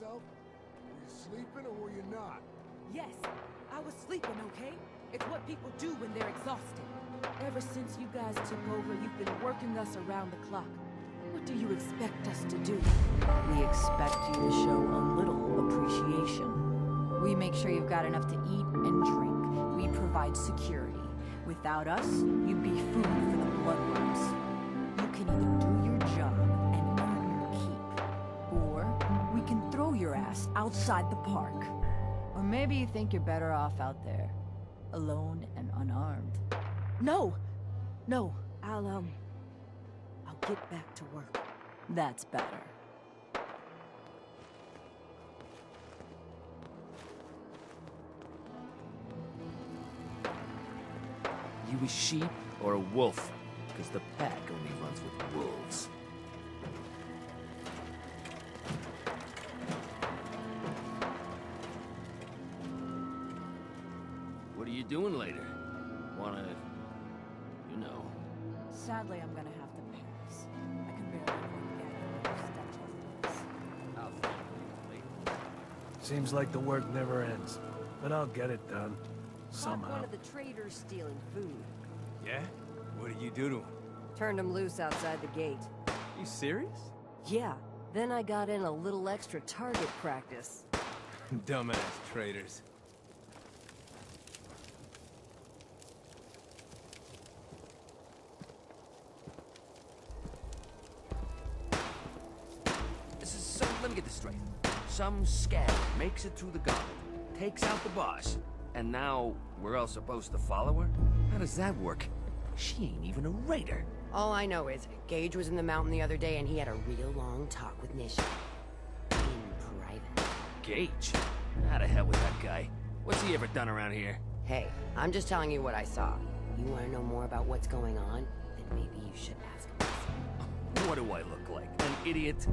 yourself? Were you sleeping or were you not? Yes, I was sleeping, okay? It's what people do when they're exhausted. Ever since you guys took over, you've been working us around the clock. What do you expect us to do? We expect you to show a little appreciation. We make sure you've got enough to eat and drink. We provide security. Without us, you'd be food for the bloodworms. You can either do your job and earn your keep, or we can throw your ass outside the park. Or maybe you think you're better off out there, alone and unarmed. No! No, I'll get back to work. That's better. You a sheep or a wolf? Because the pack only runs with wolves. What are you doing later? Wanna... you know... Sadly, I'm gonna have to pass. I can barely avoid getting those statues. I'll find you later. Seems like the work never ends, but I'll get it done. Caught Somehow. one of the traders stealing food. Yeah? What did you do to him? Turned him loose outside the gate. You serious? Yeah, then I got in a little extra target practice. Dumbass traders. So, let me get this straight. Some scab makes it through the gauntlet, takes out the boss, and now we're all supposed to follow her? How does that work? She ain't even a raider. All I know is, Gage was in the mountain the other day and he had a real long talk with Nisha. In private. Gage? How the hell with that guy? What's he ever done around here? Hey, I'm just telling you what I saw. You want to know more about what's going on? Then maybe you should ask him. What do I look like? An idiot?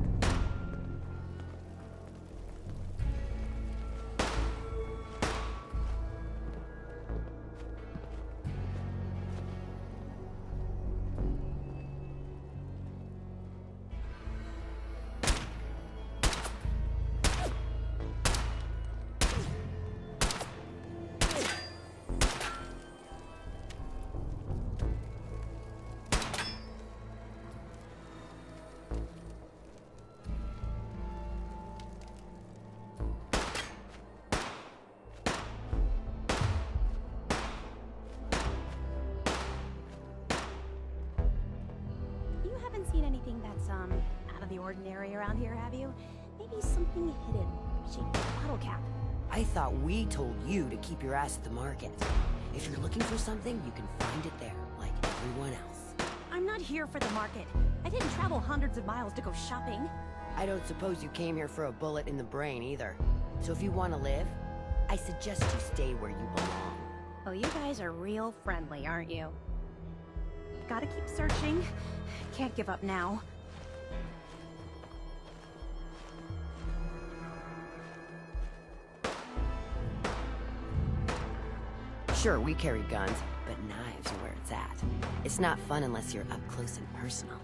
Seen anything that's out of the ordinary around here, have you? Maybe something hidden, shaped like a bottle cap. I thought we told you to keep your ass at the market. If you're looking for something, you can find it there, like everyone else. I'm not here for the market. I didn't travel hundreds of miles to go shopping. I don't suppose you came here for a bullet in the brain either. So if you want to live, I suggest you stay where you belong. Oh, you guys are real friendly, aren't you? Gotta keep searching. Can't give up now. Sure, we carry guns, but knives are where it's at. It's not fun unless you're up close and personal.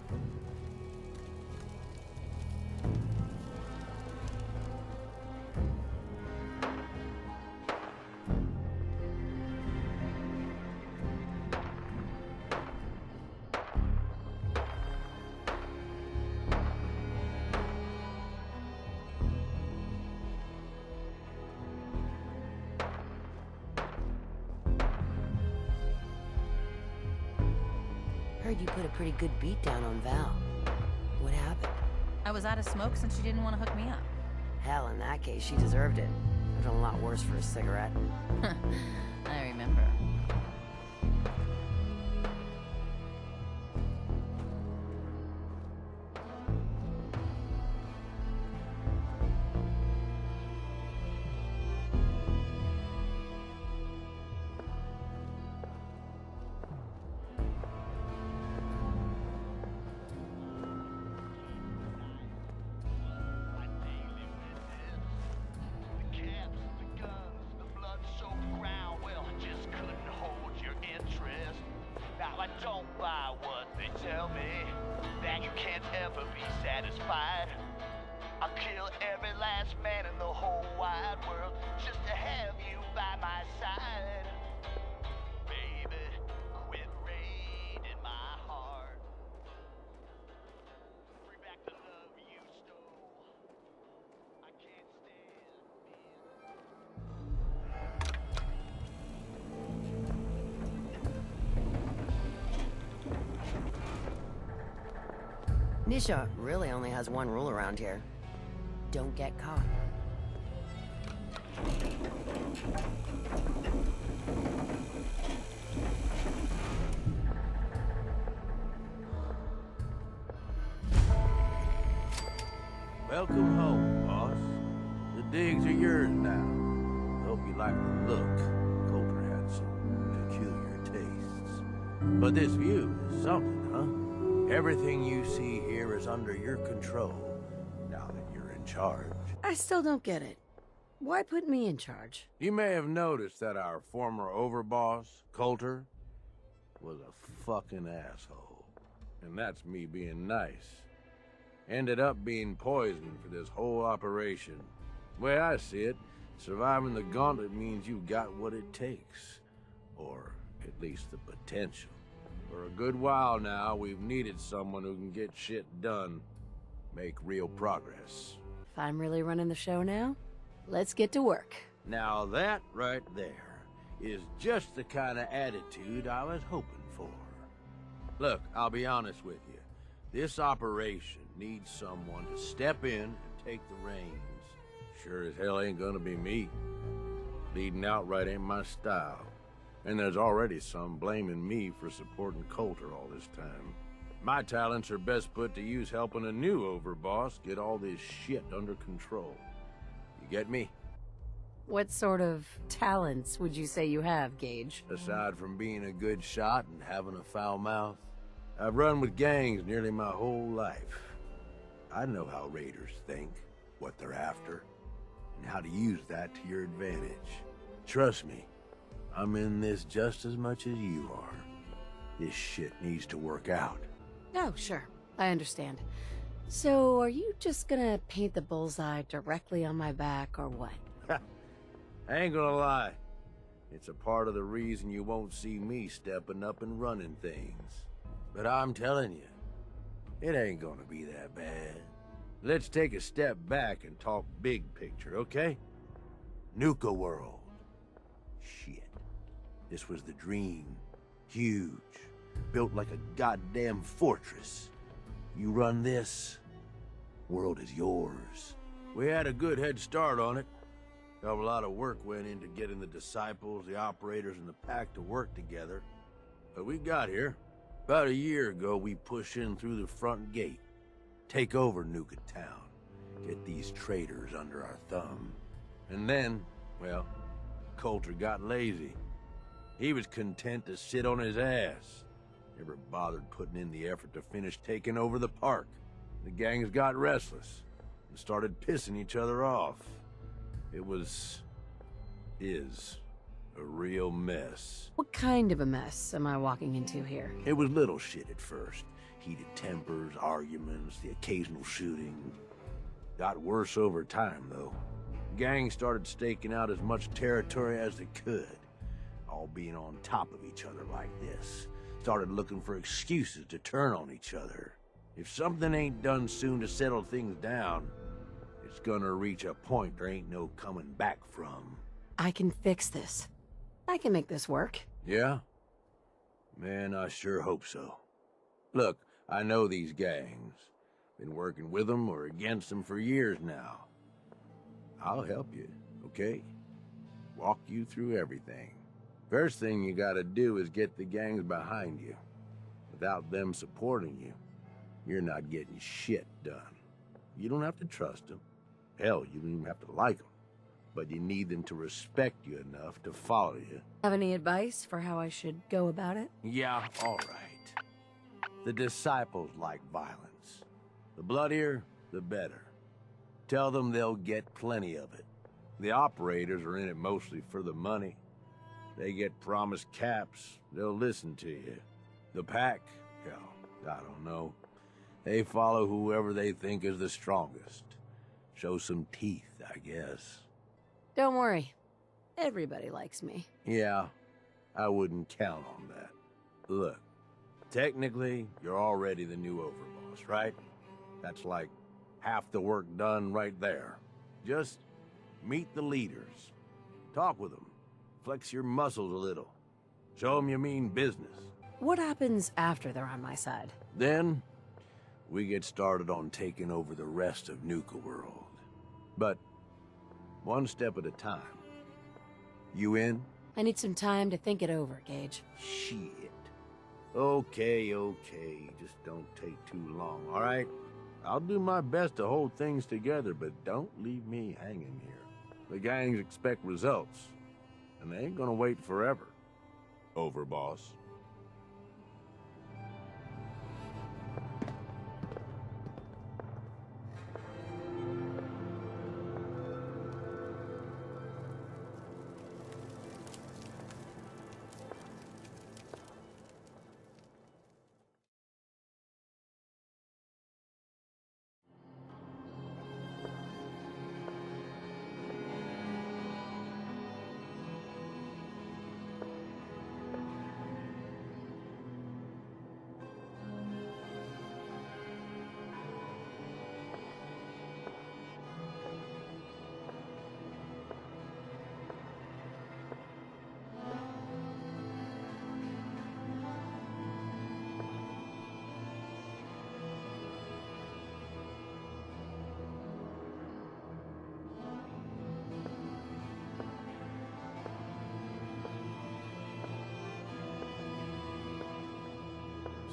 Heard you put a pretty good beat down on Val. What happened? I was out of smoke since she didn't want to hook me up. Hell, in that case, she deserved it. I've done a lot worse for a cigarette. I remember. I'll kill every last man in the whole wide world just to have you by my side. Baby, quit raiding my heart. Bring back the love you stole. I can't stand Nisha really only has one rule around here. Don't get caught. Welcome home, boss. The digs are yours now. Hope you like the look. Coulter had some peculiar tastes. But this view is something, huh? Everything you see here is under your control, now that you're in charge. I still don't get it. Why put me in charge? You may have noticed that our former overboss, Coulter, was a fucking asshole. And that's me being nice. Ended up being poisoned for this whole operation. The way I see it, surviving the gauntlet means you've got what it takes. Or at least the potential. For a good while now, we've needed someone who can get shit done, make real progress. If I'm really running the show now, let's get to work. Now that right there is just the kind of attitude I was hoping for. Look, I'll be honest with you. This operation needs someone to step in and take the reins. Sure as hell ain't gonna be me. Leading outright ain't my style. And there's already some blaming me for supporting Coulter all this time. My talents are best put to use helping a new overboss get all this shit under control. You get me? What sort of talents would you say you have, Gage? Aside from being a good shot and having a foul mouth, I've run with gangs nearly my whole life. I know how raiders think, what they're after, and how to use that to your advantage. Trust me, I'm in this just as much as you are. This shit needs to work out. Oh, sure. I understand. So, are you just gonna paint the bullseye directly on my back, or what? I ain't gonna lie. It's a part of the reason you won't see me stepping up and running things. But I'm telling you, it ain't gonna be that bad. Let's take a step back and talk big picture, okay? Nuka World. Shit. This was the dream. Huge. Built like a goddamn fortress. You run this, world is yours. We had a good head start on it. A lot of work went into getting the disciples, the operators, and the pack to work together. But we got here. About a year ago, we pushed in through the front gate. Take over Nuka Town. Get these traitors under our thumb. And then, well, Coulter got lazy. He was content to sit on his ass. Never bothered putting in the effort to finish taking over the park. The gangs got restless and started pissing each other off. It is a real mess. What kind of a mess am I walking into here? It was little shit at first. Heated tempers, arguments, the occasional shooting. Got worse over time, though. Gangs started staking out as much territory as they could, all being on top of each other like this. Started looking for excuses to turn on each other. If something ain't done soon to settle things down, it's gonna reach a point there ain't no coming back from. I can fix this. I can make this work. Yeah? Man, I sure hope so. Look, I know these gangs. Been working with them or against them for years now. I'll help you, okay? Walk you through everything. First thing you gotta do is get the gangs behind you. Without them supporting you, you're not getting shit done. You don't have to trust them. Hell, you don't even have to like them. But you need them to respect you enough to follow you. Have any advice for how I should go about it? Yeah, all right. The disciples like violence. The bloodier, the better. Tell them they'll get plenty of it. The operators are in it mostly for the money. They get promised caps, they'll listen to you. The pack, hell, I don't know. They follow whoever they think is the strongest. Show some teeth, I guess. Don't worry. Everybody likes me. Yeah, I wouldn't count on that. Look, technically, you're already the new overboss, right? That's like half the work done right there. Just meet the leaders. Talk with them. Flex your muscles a little. Show them you mean business. What happens after they're on my side? Then, we get started on taking over the rest of Nuka World. But, one step at a time. You in? I need some time to think it over, Gage. Shit. Okay. Just don't take too long, all right? I'll do my best to hold things together, but don't leave me hanging here. The gangs expect results, and they ain't gonna wait forever. Overboss.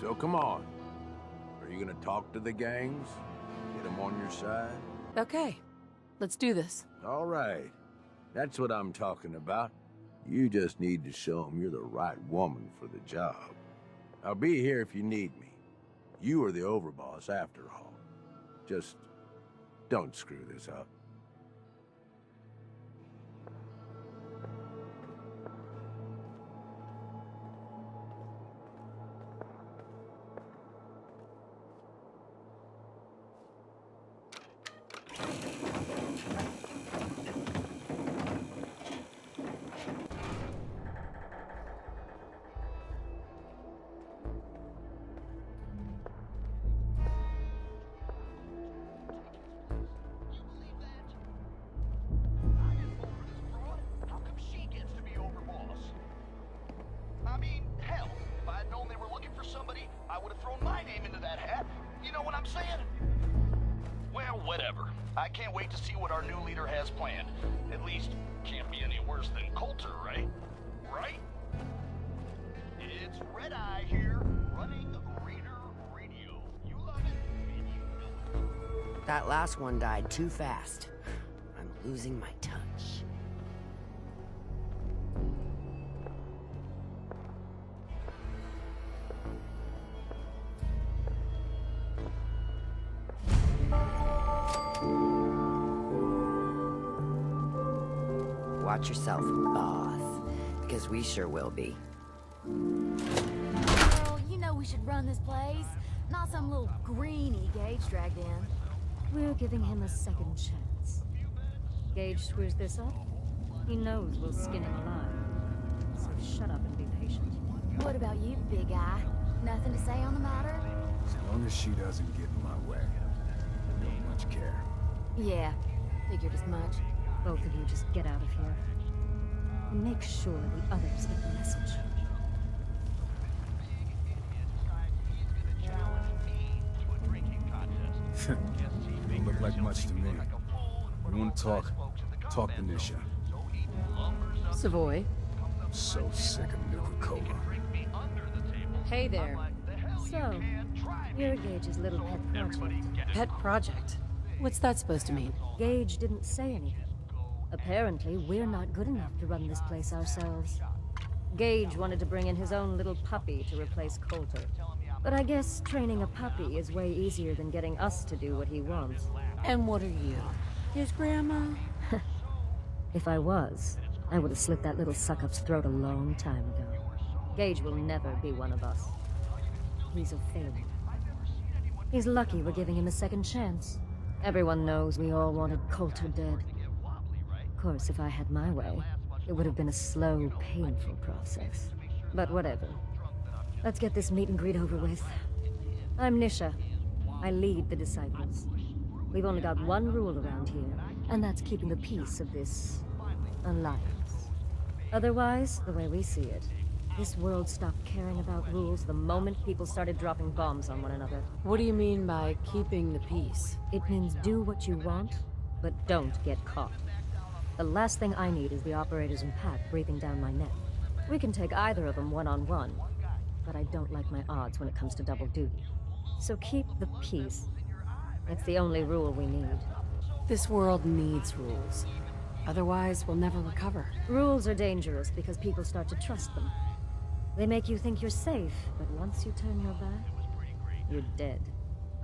So come on. Are you gonna talk to the gangs? Get them on your side? Okay, let's do this. All right. That's what I'm talking about. You just need to show them you're the right woman for the job. I'll be here if you need me. You are the overboss after all. Just don't screw this up. I can't wait to see what our new leader has planned. At least, can't be any worse than Coulter, right? Right? It's Red Eye here, running Reader Radio. You love it, and you know it. That last one died too fast. I'm losing my touch. Watch yourself, boss. Because we sure will be. Well, you know we should run this place. Not some little greenie Gage dragged in. We're giving him a second chance. Gage screws this up, he knows we'll skin him alive. So shut up and be patient. What about you, big guy? Nothing to say on the matter? As long as she doesn't get in my way, I don't much care. Yeah, figured as much. Both of you just get out of here. And make sure the others get the message. Don't look like much to me. You want to talk? Talk to Nisha. Savoy. I'm so sick of Nuka-Cola. Hey there. So, you're Gage's little pet project. Pet project? What's that supposed to mean? Gage didn't say anything. Apparently, we're not good enough to run this place ourselves. Gage wanted to bring in his own little puppy to replace Coulter. But I guess training a puppy is way easier than getting us to do what he wants. And what are you? His grandma? If I was, I would have slit that little suck-up's throat a long time ago. Gage will never be one of us. He's a failure. He's lucky we're giving him a second chance. Everyone knows we all wanted Coulter dead. Of course, if I had my way, it would have been a slow, painful process. But whatever. Let's get this meet and greet over with. I'm Nisha. I lead the Disciples. We've only got one rule around here, and that's keeping the peace of this alliance. Otherwise, the way we see it, this world stopped caring about rules the moment people started dropping bombs on one another. What do you mean by keeping the peace? It means do what you want, but don't get caught. The last thing I need is the operators in Pack breathing down my neck. We can take either of them one-on-one, but I don't like my odds when it comes to double duty. So keep the peace. It's the only rule we need. This world needs rules. Otherwise, we'll never recover. Rules are dangerous because people start to trust them. They make you think you're safe, but once you turn your back, you're dead.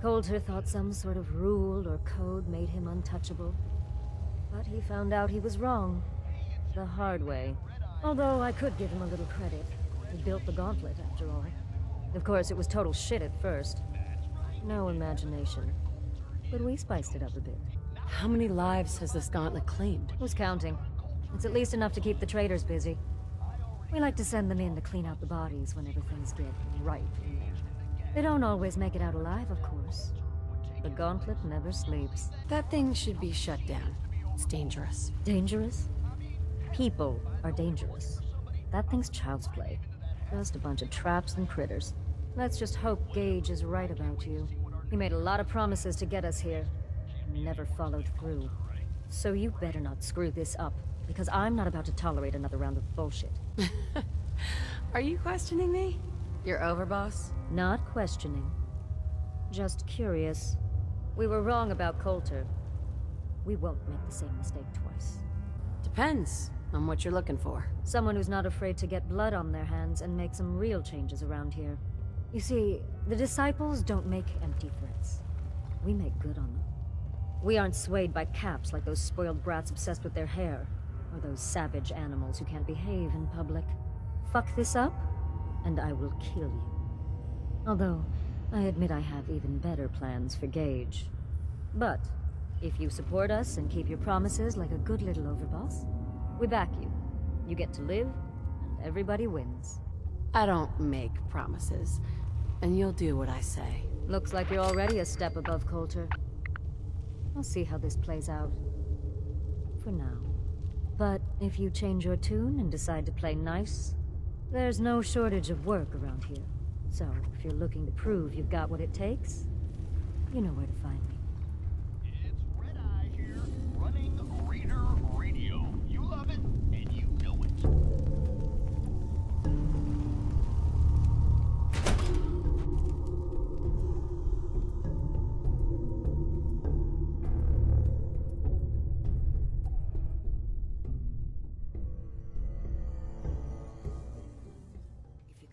Coulter thought some sort of rule or code made him untouchable. But he found out he was wrong. The hard way. Although I could give him a little credit. He built the gauntlet, after all. Of course, it was total shit at first. No imagination. But we spiced it up a bit. How many lives has this gauntlet claimed? Who's counting? It's at least enough to keep the traders busy. We like to send them in to clean out the bodies whenever things get right in there. They don't always make it out alive, of course. The gauntlet never sleeps. That thing should be shut down. It's dangerous. Dangerous? People are dangerous. That thing's child's play. Just a bunch of traps and critters. Let's just hope Gage is right about you. He made a lot of promises to get us here. Never followed through. So you better not screw this up, because I'm not about to tolerate another round of bullshit. Are you questioning me? Your overboss? Not questioning. Just curious. We were wrong about Coulter. We won't make the same mistake twice. Depends on what you're looking for. Someone who's not afraid to get blood on their hands and make some real changes around here. You see, the Disciples don't make empty threats. We make good on them. We aren't swayed by caps like those spoiled brats obsessed with their hair, or those savage animals who can't behave in public. Fuck this up, and I will kill you. Although, I admit I have even better plans for Gage. But, if you support us and keep your promises like a good little overboss, we back you. You get to live, and everybody wins. I don't make promises, and you'll do what I say. Looks like you're already a step above Coulter. I'll see how this plays out. For now. But if you change your tune and decide to play nice, there's no shortage of work around here. So, if you're looking to prove you've got what it takes, you know where to find me. It's Red Eye here, running Reader Radio. You love it, and you know it.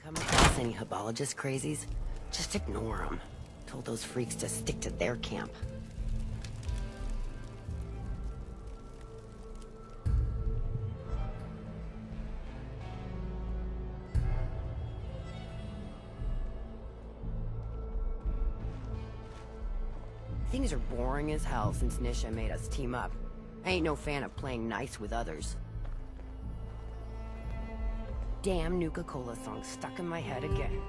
Come across any Hebologist crazies, just ignore them. Told those freaks to stick to their camp. Things are boring as hell since Nisha made us team up. I ain't no fan of playing nice with others. Damn Nuka-Cola song stuck in my head again.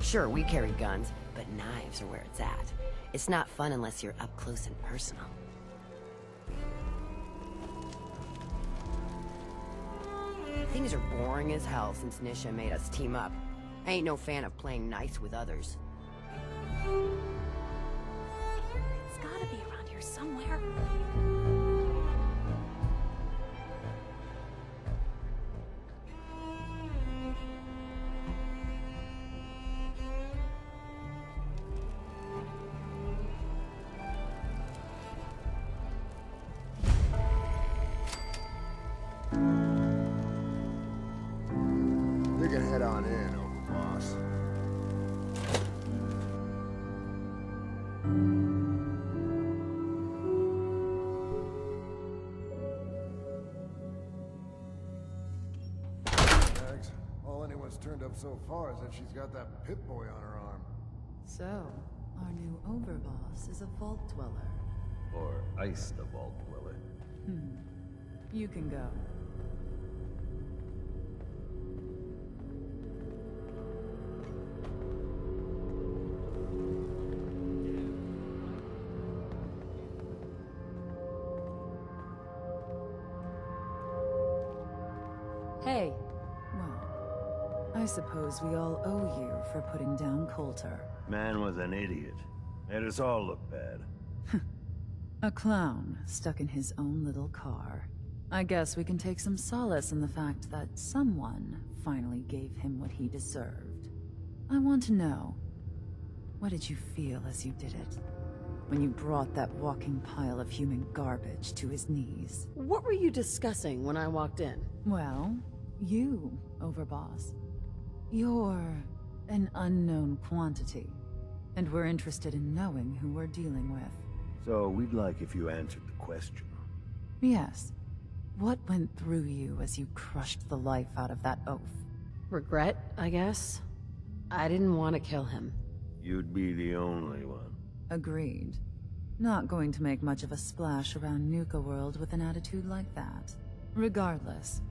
Sure, we carry guns, but knives are where it's at. It's not fun unless you're up close and personal. Things are boring as hell since Nisha made us team up. I ain't no fan of playing nice with others. somewhere. You can head on in, boss. Mags, all anyone's turned up so far is that she's got that Pip-Boy on her arm. So, our new overboss is a vault dweller. Or ice the vault dweller. You can go. Hey. Well, I suppose we all owe you for putting down Coulter. Man was an idiot. Made us all look bad. A clown stuck in his own little car. I guess we can take some solace in the fact that someone finally gave him what he deserved. I want to know, what did you feel as you did it? When you brought that walking pile of human garbage to his knees? What were you discussing when I walked in? Well, you, Overboss. You're an unknown quantity, and we're interested in knowing who we're dealing with. So we'd like if you answered the question. Yes. What went through you as you crushed the life out of that oaf? Regret, I guess. I didn't want to kill him. You'd be the only one. Agreed. Not going to make much of a splash around Nuka World with an attitude like that. Regardless,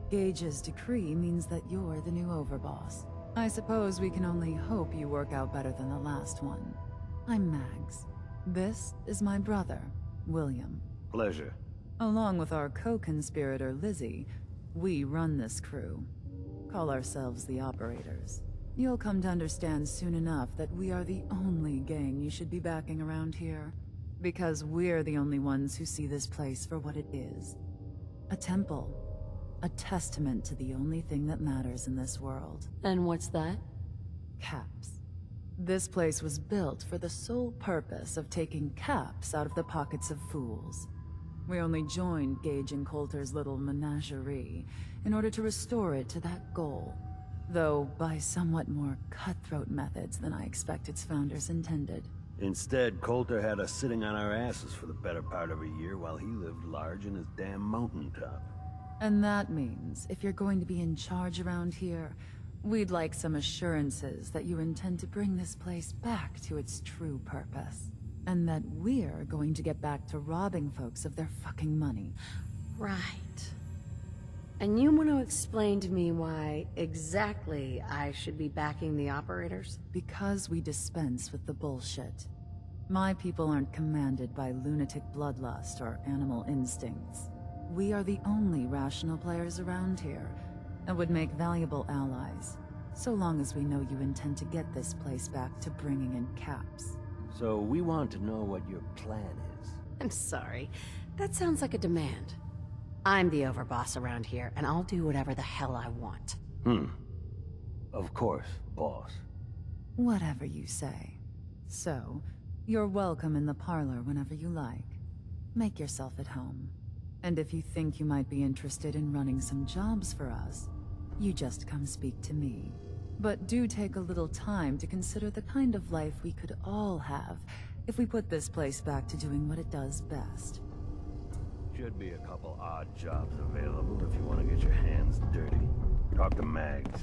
Gage's decree means that you're the new overboss. I suppose we can only hope you work out better than the last one. I'm Mags. This is my brother, William. Pleasure. Along with our co-conspirator, Lizzie, we run this crew. Call ourselves the Operators. You'll come to understand soon enough that we are the only gang you should be backing around here. Because we're the only ones who see this place for what it is. A temple. A testament to the only thing that matters in this world. And what's that? Caps. This place was built for the sole purpose of taking caps out of the pockets of fools. We only joined Gage and Coulter's little menagerie in order to restore it to that goal. Though by somewhat more cutthroat methods than I expect its founders intended. Instead, Coulter had us sitting on our asses for the better part of a year while he lived large in his damn mountaintop. And that means, if you're going to be in charge around here, we'd like some assurances that you intend to bring this place back to its true purpose. And that we're going to get back to robbing folks of their fucking money. Right. And you want to explain to me why exactly I should be backing the Operators? Because we dispense with the bullshit. My people aren't commanded by lunatic bloodlust or animal instincts. We are the only rational players around here, and would make valuable allies, so long as we know you intend to get this place back to bringing in caps. So we want to know what your plan is. I'm sorry. That sounds like a demand. I'm the overboss around here, and I'll do whatever the hell I want. Of course, boss. Whatever you say. So, you're welcome in the parlor whenever you like. Make yourself at home. And if you think you might be interested in running some jobs for us, you just come speak to me. But do take a little time to consider the kind of life we could all have if we put this place back to doing what it does best. Should be a couple odd jobs available if you want to get your hands dirty. Talk to Mags.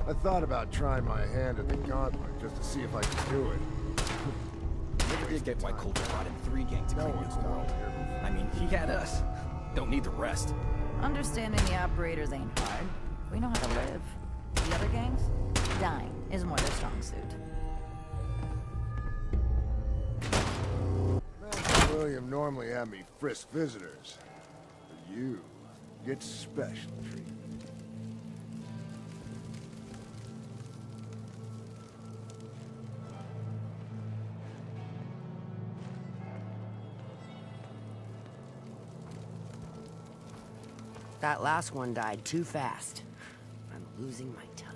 I thought about trying my hand at the gauntlet just to see if I could do it. Never did get why Coulter brought in 3 gangs to clean Nuka World. I mean, he had us. Don't need the rest. Understanding the Operators ain't hard. We know how to live. The other gangs? Dying is more their strong suit. Master William normally had me frisk visitors. But you get special treatment. That last one died too fast. I'm losing my touch.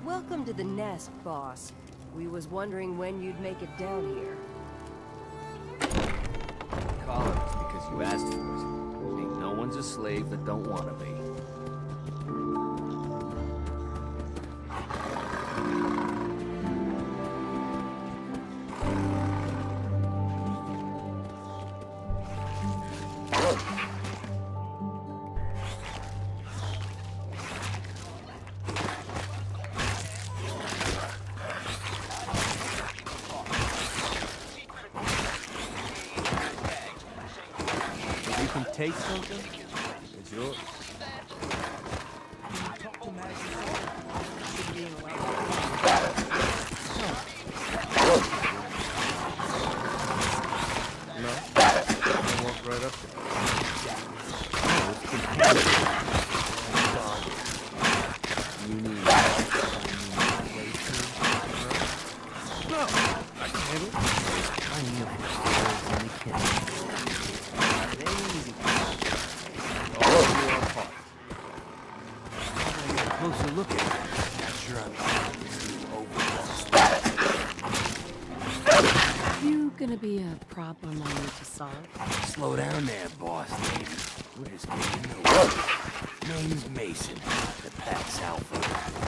Welcome to the nest, boss. We was wondering when you'd make it down here. Call it because you asked for it. Ain't no one's a slave that don't want to be. Take something? It's yours. No? I'll walk right up to it. You need no, I can handle it. I knew it. In the kitchen. Closer look at it. Not sure I'm You gonna be a problem I need to solve? Slow down there, boss lady. We're just getting to know you. Name's Mason, the Pack's Alpha.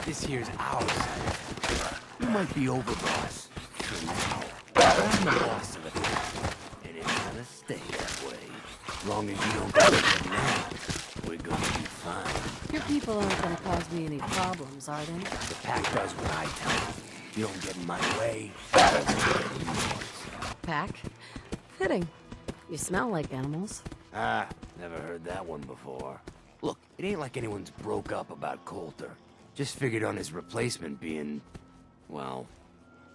This here's our side. You might be overboss for now, but I'm the boss of the pack, and it's gonna stay that way. As long as you don't go to them now, we're gonna be fine. Your people aren't gonna cause me any problems, are they? The pack does what I tell them. You don't get in my way. Pack? Fitting. You smell like animals. Ah, never heard that one before. Look, it ain't like anyone's broke up about Coulter. Just figured on his replacement being, well,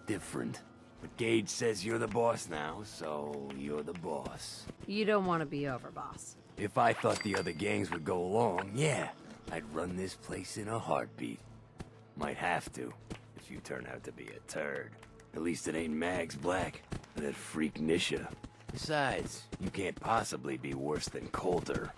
different. But Gage says you're the boss now, so you're the boss. You don't want to be overboss. If I thought the other gangs would go along, yeah, I'd run this place in a heartbeat. Might have to, if you turn out to be a turd. At least it ain't Mags Black, or that freak Nisha. Besides, you can't possibly be worse than Coulter.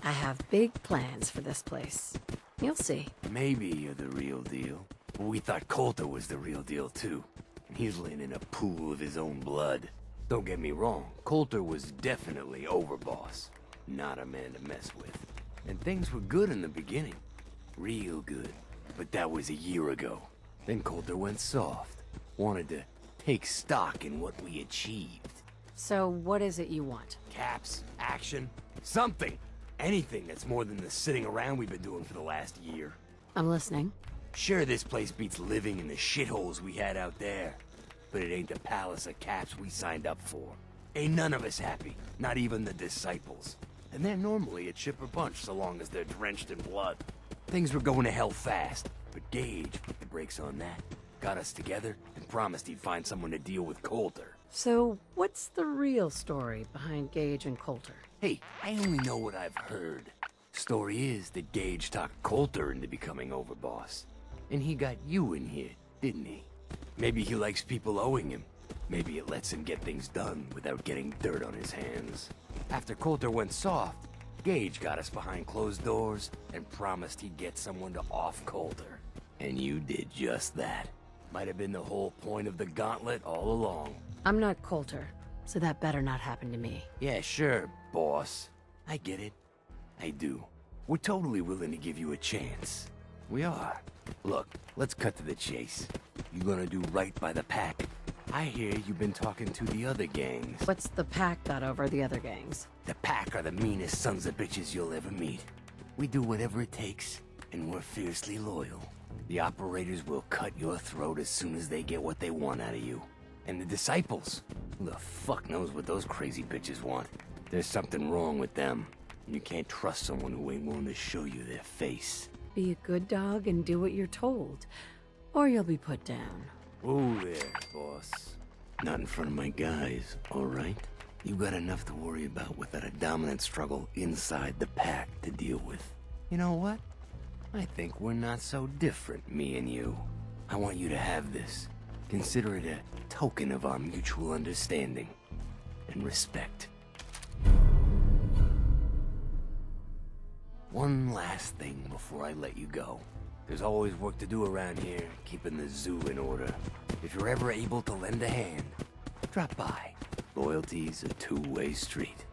I have big plans for this place. You'll see. Maybe you're the real deal. But we thought Coulter was the real deal, too. And he's laying in a pool of his own blood. Don't get me wrong, Coulter was definitely overboss. Not a man to mess with. And things were good in the beginning. Real good. But that was a year ago. Then Coulter went soft. Wanted to take stock in what we achieved. So what is it you want? Caps, action, something. Anything that's more than the sitting around we've been doing for the last year. I'm listening. Sure, this place beats living in the shitholes we had out there. But it ain't the palace of caps we signed up for. Ain't none of us happy, not even the disciples. And they're normally a chipper bunch so long as they're drenched in blood. Things were going to hell fast, but Gage put the brakes on that. Got us together and promised he'd find someone to deal with Coulter. So what's the real story behind Gage and Coulter? Hey, I only know what I've heard. Story is that Gage talked Coulter into becoming overboss. And he got you in here, didn't he? Maybe he likes people owing him. Maybe it lets him get things done without getting dirt on his hands. After Coulter went soft, Gage got us behind closed doors and promised he'd get someone to off Coulter. And you did just that. Might have been the whole point of the gauntlet all along. I'm not Coulter, so that better not happen to me. Yeah, sure, boss. I get it. I do. We're totally willing to give you a chance. We are. Look, let's cut to the chase. You gonna do right by the pack? I hear you've been talking to the other gangs. What's the pack got over the other gangs? The pack are the meanest sons of bitches you'll ever meet. We do whatever it takes, and we're fiercely loyal. The operators will cut your throat as soon as they get what they want out of you. And the disciples? Who the fuck knows what those crazy bitches want? There's something wrong with them. You can't trust someone who ain't willing to show you their face. Be a good dog and do what you're told, or you'll be put down. Whoa there, boss. Not in front of my guys, all right? You got enough to worry about without a dominant struggle inside the pack to deal with. You know what? I think we're not so different, me and you. I want you to have this. Consider it a token of our mutual understanding and respect. One last thing before I let you go. There's always work to do around here, keeping the zoo in order. If you're ever able to lend a hand, drop by. Loyalty's a two-way street.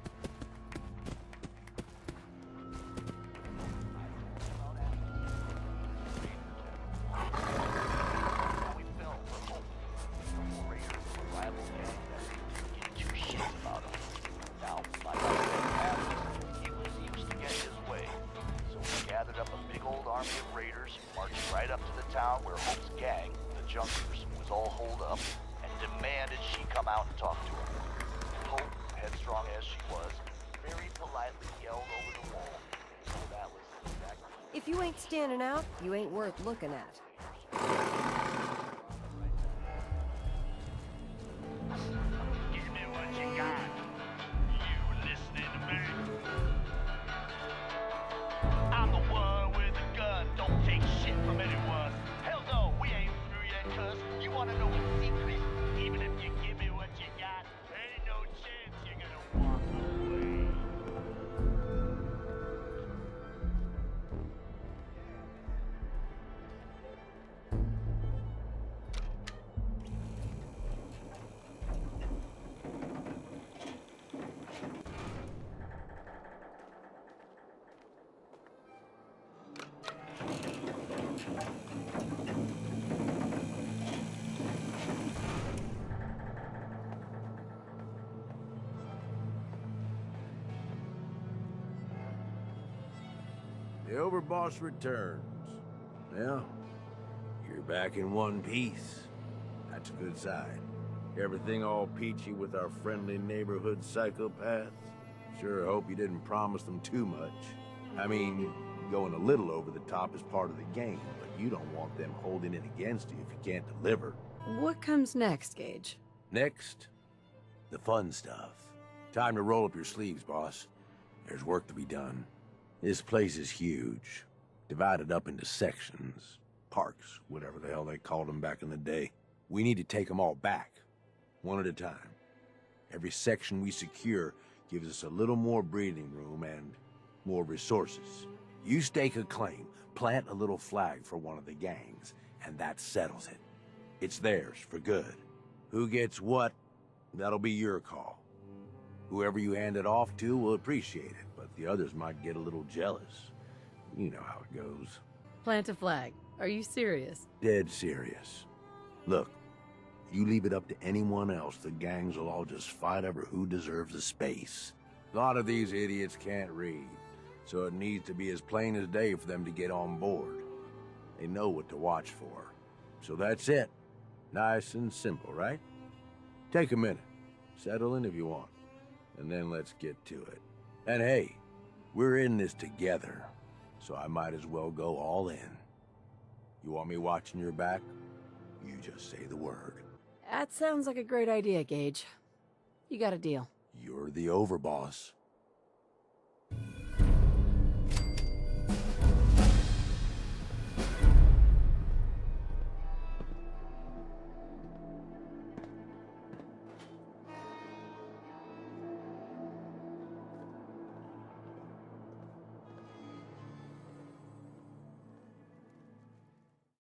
If you ain't standing out, you ain't worth looking at. Give me what you got. You listening to me? I'm the one with the gun. Don't take shit from anyone. Hell no, we ain't through yet, cuz. You wanna know a secret? Even if you give me what you got, ain't no chance you're gonna walk away. The overboss returns. Well, you're back in one piece. That's a good sign. Everything all peachy with our friendly neighborhood psychopaths? Sure hope you didn't promise them too much. I mean, going a little over the top is part of the game, but you don't want them holding it against you if you can't deliver. What comes next, Gage? Next, the fun stuff. Time to roll up your sleeves, boss. There's work to be done. This place is huge, divided up into sections, parks, whatever the hell they called them back in the day. We need to take them all back, one at a time. Every section we secure gives us a little more breathing room and more resources. You stake a claim, plant a little flag for one of the gangs, and that settles it. It's theirs for good. Who gets what, that'll be your call. Whoever you hand it off to will appreciate it, but the others might get a little jealous. You know how it goes. Plant a flag. Are you serious? Dead serious. Look, you leave it up to anyone else, the gangs will all just fight over who deserves the space. A lot of these idiots can't read, so it needs to be as plain as day for them to get on board. They know what to watch for. So that's it. Nice and simple, right? Take a minute. Settle in if you want. And then let's get to it. And hey, we're in this together, so I might as well go all in. You want me watching your back? You just say the word. That sounds like a great idea, Gage. You got a deal. You're the overboss.